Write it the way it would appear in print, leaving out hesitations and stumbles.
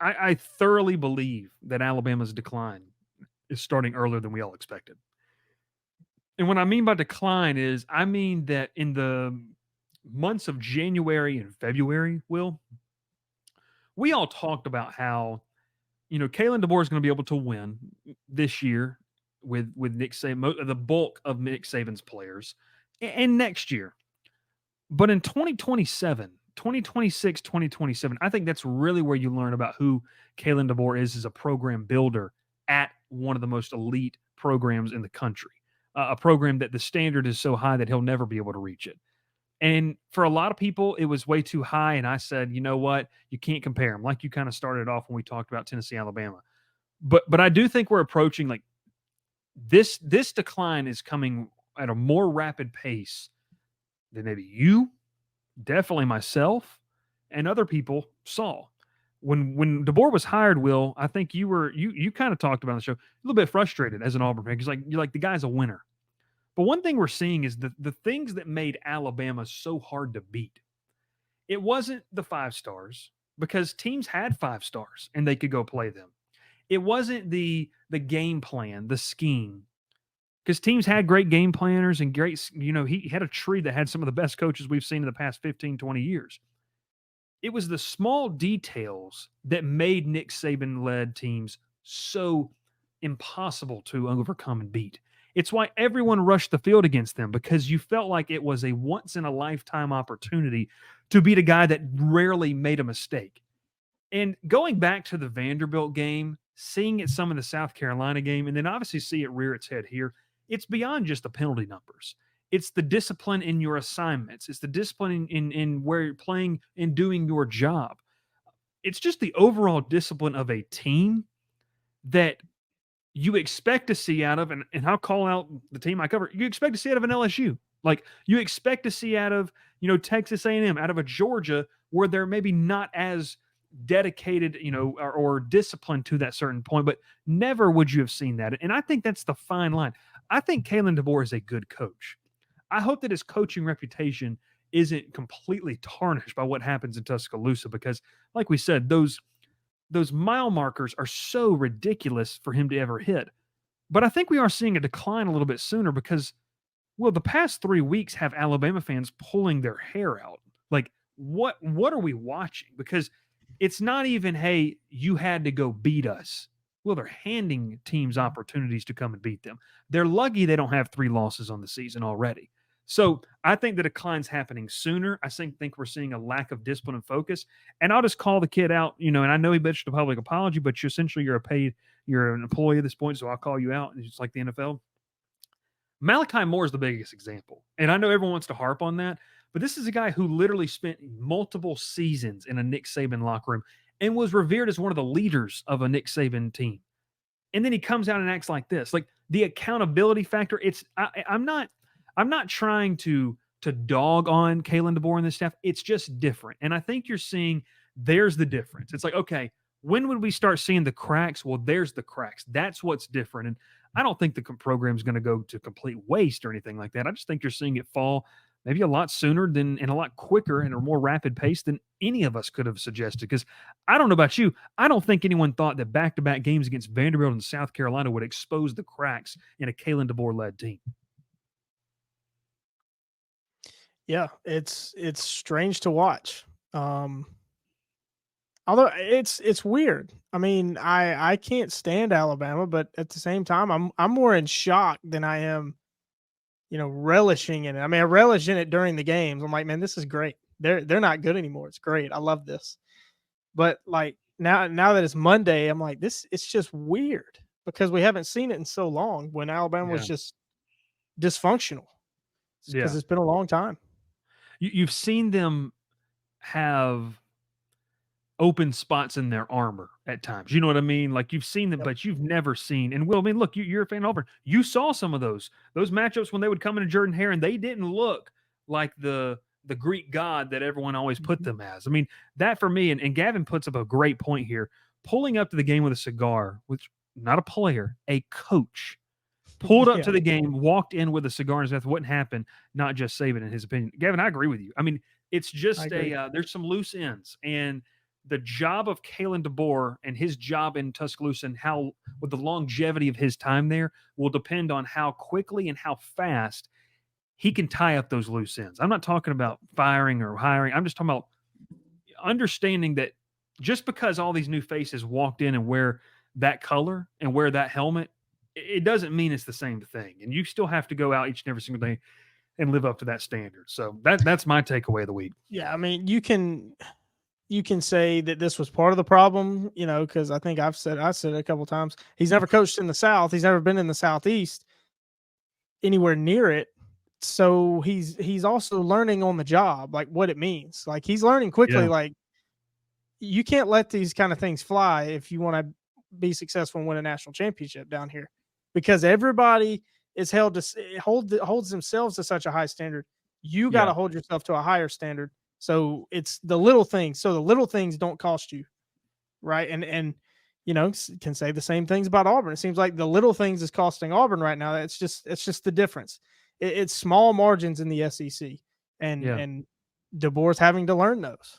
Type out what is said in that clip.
I thoroughly believe that Alabama's decline is starting earlier than we all expected. And what I mean by decline is I mean that in the months of January and February, we all talked about how, Kalen Deboer is going to be able to win this year with Nick Saban, the bulk of Nick Saban's players, and next year. But in 2027, 2026, 2027, I think that's really where you learn about who Kalen Deboer is as a program builder at one of the most elite programs in the country. A program that the standard is so high that he'll never be able to reach it. And for a lot of people, it was way too high. And I said, you know what? You can't compare them. Like you kind of started off when we talked about Tennessee, Alabama. But I do think we're approaching like this decline is coming at a more rapid pace than maybe you, definitely myself, and other people saw. When DeBoer was hired, Will, I think you kind of talked about on the show a little bit frustrated as an Auburn fan because you're like the guy's a winner. But one thing we're seeing is the things that made Alabama so hard to beat. It wasn't the 5 stars because teams had 5 stars and they could go play them. It wasn't the game plan, the scheme, because teams had great game planners and great, he had a tree that had some of the best coaches we've seen in the past 15, 20 years. It was the small details that made Nick Saban led teams so impossible to overcome and beat. It's why everyone rushed the field against them because you felt like it was a once in a lifetime opportunity to beat a guy that rarely made a mistake. And going back to the Vanderbilt game, seeing it some in the South Carolina game, and then obviously see it rear its head here, it's beyond just the penalty numbers. It's the discipline in your assignments. It's the discipline in where you're playing and doing your job. It's just the overall discipline of a team that you expect to see out of, and I'll call out the team I cover, you expect to see out of an LSU. Like you expect to see out of, Texas A&M, out of a Georgia where they're maybe not as dedicated, or disciplined to that certain point, but never would you have seen that. And I think that's the fine line. I think Kalen DeBoer is a good coach. I hope that his coaching reputation isn't completely tarnished by what happens in Tuscaloosa because, like we said, those mile markers are so ridiculous for him to ever hit. But I think we are seeing a decline a little bit sooner because, well, the past 3 weeks have Alabama fans pulling their hair out. Like, what are we watching? Because it's not even, hey, you had to go beat us. Well, they're handing teams opportunities to come and beat them. They're lucky they don't have 3 losses on the season already. So I think the decline's happening sooner. I think we're seeing a lack of discipline and focus. And I'll just call the kid out, and I know he bitched a public apology, but you're an employee at this point, so I'll call you out. And it's like the NFL. Malachi Moore is the biggest example. And I know everyone wants to harp on that, but this is a guy who literally spent multiple seasons in a Nick Saban locker room and was revered as one of the leaders of a Nick Saban team. And then he comes out and acts like this. Like the accountability factor, I'm not trying to dog on Kalen DeBoer and this staff. It's just different. And I think you're seeing there's the difference. It's like, okay, when would we start seeing the cracks? Well, there's the cracks. That's what's different. And I don't think the program is going to go to complete waste or anything like that. I just think you're seeing it fall maybe a lot sooner and a lot quicker and a more rapid pace than any of us could have suggested. Because I don't know about you, I don't think anyone thought that back-to-back games against Vanderbilt and South Carolina would expose the cracks in a Kalen DeBoer-led team. Yeah, it's strange to watch. Although it's weird. I mean, I can't stand Alabama, but at the same time, I'm more in shock than I am, relishing in it. I mean, I relish in it during the games. I'm like, man, this is great. They're not good anymore. It's great. I love this. But like now that it's Monday, I'm like, it's just weird because we haven't seen it in so long when Alabama was just dysfunctional. Because it's been a long time. You've seen them have open spots in their armor at times. You know what I mean? Like you've seen them, but you've never seen. And Will, I mean, look, you're a fan of Auburn. You saw some of those matchups when they would come into Jordan Hare, and they didn't look like the Greek god that everyone always put them as. I mean, that for me, and Gavin puts up a great point here. Pulling up to the game with a cigar, which not a player, a coach. Pulled up to the game, walked in with a cigar in his mouth. Wouldn't happen, not just Saban in his opinion. Gavin, I agree with you. I mean, it's just there's some loose ends. And the job of Kalen Deboer and his job in Tuscaloosa and how, with the longevity of his time there, will depend on how quickly and how fast he can tie up those loose ends. I'm not talking about firing or hiring. I'm just talking about understanding that just because all these new faces walked in and wear that color and wear that helmet, it doesn't mean it's the same thing. And you still have to go out each and every single day and live up to that standard. So that's my takeaway of the week. Yeah, I mean, you can say that this was part of the problem, because I think I said it a couple times. He's never coached in the South. He's never been in the Southeast anywhere near it. So he's also learning on the job, like what it means. Like he's learning quickly. Yeah. Like you can't let these kind of things fly if you want to be successful and win a national championship down here, because everybody is held to holds themselves to such a high standard. You got Yeah. to hold yourself to a higher standard. So it's the little things. So the little things don't cost you, right? And can say the same things about Auburn. It seems like the little things is costing Auburn right now. It's just the difference. It's small margins in the SEC, and Yeah. and DeBoer's having to learn those.